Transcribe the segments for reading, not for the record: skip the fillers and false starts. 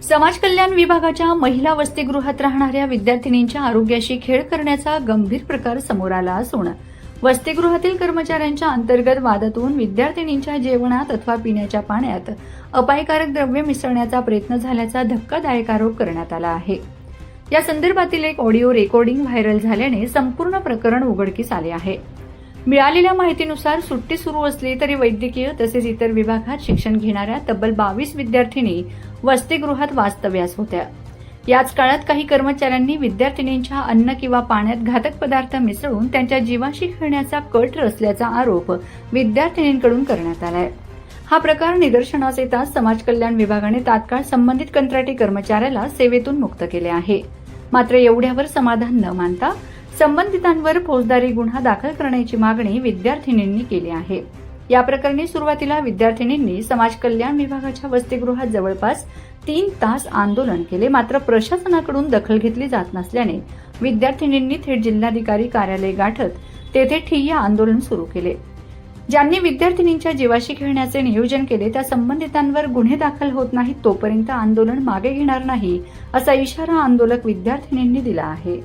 समाज कल्याण विभागाच्या महिला वसतिगृहात राहणाऱ्या विद्यार्थिनींच्या आरोग्याशी खेळ करण्याचा गंभीर प्रकार समोर आला असून वसतिगृहातील कर्मचाऱ्यांच्या अंतर्गत वादातून विद्यार्थिनींच्या जेवणात अथवा पिण्याच्या पाण्यात अपायकारक द्रव्य मिसळण्याचा प्रयत्न झाल्याचा धक्कादायक आरोप करण्यात आला आहे। या संदर्भातील एक ऑडिओ रेकॉर्डिंग व्हायरल झाल्याने संपूर्ण प्रकरण उघडकीस आले आहे। मिळालेल्या माहितीनुसार सुट्टी सुरू असली तरी वैद्यकीय तसेच इतर विभागात शिक्षण घेणाऱ्या तब्बल 22 विद्यार्थिनी वसतिगृहात वास्तव्यास होत्या। याच काळात काही कर्मचाऱ्यांनी विद्यार्थिनींच्या अन्न किंवा पाण्यात घातक पदार्थ मिसळून त्यांच्या जीवाशी खेळण्याचा कट रचल्याचा आरोप विद्यार्थिनींकडून करण्यात आलाय। हा प्रकार निदर्शनास येताच समाज कल्याण विभागाने तात्काळ संबंधित कंत्राटी कर्मचाऱ्याला सेवेतून मुक्त केले आहे। मात्र एवढ्यावर समाधान न मानता संबंधितांवर फौजदारी गुन्हा दाखल करण्याची मागणी विद्यार्थिनींनी केली आहे। या प्रकरणी सुरुवातीला विद्यार्थिनींनी समाज कल्याण विभागाच्या वसतिगृहात जवळपास 3 तास आंदोलन केले। मात्र प्रशासनाकडून दखल घेतली जात नसल्याने विद्यार्थिनींनी थेट जिल्हाधिकारी कार्यालय गाठत तेथे ठिय्या आंदोलन सुरू केले। ज्यांनी विद्यार्थिनींच्या जीवाशी खेळण्याचे नियोजन केले त्या संबंधितांवर गुन्हे दाखल होत नाहीत तोपर्यंत आंदोलन मागे घेणार नाही असा इशारा आंदोलक विद्यार्थिनींनी दिला आहे।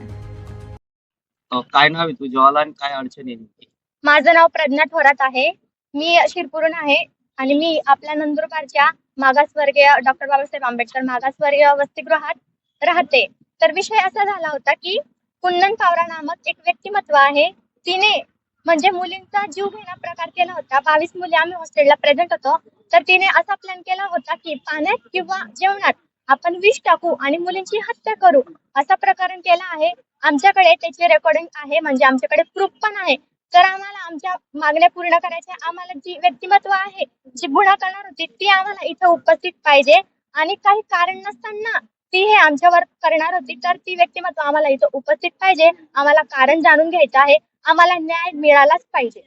काय नाव आहे तुझं आणि काय अडचण आहे? माझं नाव प्रज्ञा थोरात आहे। मी शिरपूरहून आहे आणि मी आपल्या नंदुरबारच्या मागासवर्गीय डॉक्टर बाबासाहेब आंबेडकर मागासवर्गीय वसतिगृहात राहते। तर विषय असा झाला होता की कुंदन पावरा नामक एक व्यक्तिमत्व आहे, तिने म्हणजे मुलींचा जीव घेणा प्रकार केला होता। 22 मुली आम्ही हॉस्टेलला प्रेझेंट होतो। तर तिने असा प्लॅन केला होता की पाण्यात किंवा जेवणात आपण विष टाकू आणि मुलींची हत्या करू, असा प्रकरण केला आहे। आमच्याकडे त्याची रेकॉर्डिंग आहे, म्हणजे आमच्याकडे प्रूफ पण आहे। तर आम्हाला आमच्या मागण्या पूर्ण करायच्या, आम्हाला जी व्यक्तिमत्व आहे जी गुन्हा करणार होती ती आम्हाला इथं उपस्थित पाहिजे आणि काही कारण नसताना ती हे आमच्यावर करणार होती, तर ती व्यक्तिमत्व आम्हाला इथं उपस्थित पाहिजे। आम्हाला कारण जाणून घ्यायचं आहे, आम्हाला न्याय मिळालाच पाहिजे।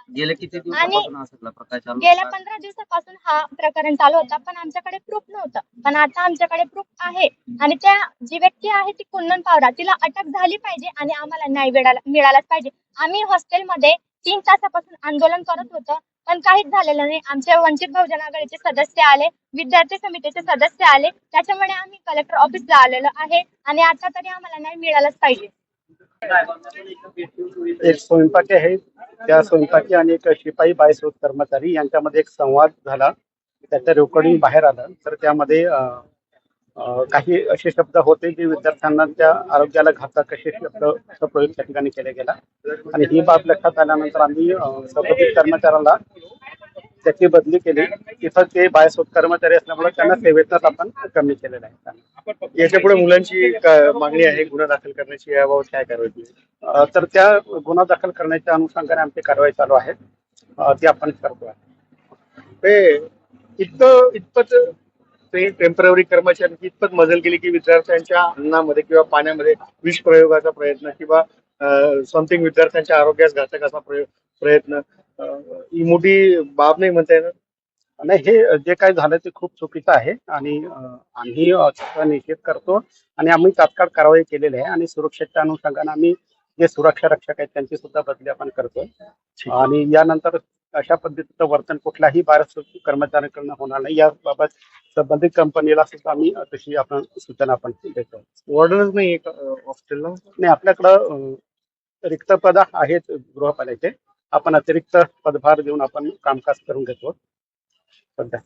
गेल्या किती दिवसापासून हा सगळा प्रकार चालू होता? गेल्या 15 दिवसापासून हा प्रकरण चालू होता, पण आमच्याकडे प्रूफ नव्हतं। पण आता आमच्याकडे प्रूफ आहे आणि त्या जी व्यक्ती आहे ती कुंदन पावरा, तिला अटक झाली पाहिजे आणि आम्हाला न्याय मिळालाच पाहिजे। आम्ही हॉस्टेलमध्ये 3 तासापासून आंदोलन करत होतो, पण काहीच झालेलं नाही। आमचे वंचित बहुजन आघाडीचे सदस्य आले, विद्यार्थी समितीचे सदस्य आले, त्याच्यामुळे आम्ही कलेक्टर ऑफिसला आलेलो आहे आणि आता तरी आम्हाला न्याय मिळालाच पाहिजे। एक स्वयंपाकी आहे, त्या स्वयंपाकी आणि एक शिपाई बायसोत कर्मचारी यांच्यामध्ये एक संवाद झाला, त्याचं रेकॉर्डिंग बाहेर आलं। तर त्यामध्ये काही असे शब्द होते जे विद्यार्थ्यांना त्या आरोग्याला घातक असे शब्द प्रयोग त्या ठिकाणी केला गेला आणि ही बाब लक्षात आल्यानंतर आम्ही संबंधित कर्मचाऱ्याला त्याची बदली केली। तिथं ते बायसोत कर्मचारी असल्यामुळे त्यांना सेवेतच आपण कमी केलेलं आहे। याच्यापुढे मुलांची मागणी आहे गुन्हा दाखल करण्याची, याबाबत काय कारवाई? तर त्या गुन्हा दाखल करण्याच्या अनुषंगाने आमची कारवाई चालू आहे, ती आपण करतो आहे। इतपत टेम्पररी कर्मचाऱ्यांची इतपत मजल केली की विद्यार्थ्यांच्या अन्नामध्ये किंवा पाण्यामध्ये विष प्रयोगाचा प्रयत्न किंवा समथिंग विद्यार्थ्यांच्या आरोग्यास घातक असा प्रयत्न, ही मोठी बाब नाही म्हणता येणार? नाही, हे जे काही झालं ते खूप चुकीचं आहे आणि आम्ही त्याचा निषेध करतो आणि आम्ही तात्काळ कारवाई केलेली आहे आणि सुरक्षेच्या अनुषंगाने आम्ही जे सुरक्षा रक्षक आहेत त्यांची सुद्धा बदली आपण करतोय आणि यानंतर अशा पद्धतीचं वर्तन कुठल्याही बारसोबती कर्मचाऱ्यांकडून होणार नाही, याबाबत संबंधित कंपनीला सुद्धा आम्ही तशी आपण सूचना आपण देतो। वॉर्डनच नाही हॉस्टेलला? नाही, आपल्याकडं रिक्त पद आहेत गृहपाल्याचे, आपण अतिरिक्त पदभार देऊन आपण कामकाज करून घेतो सध्या.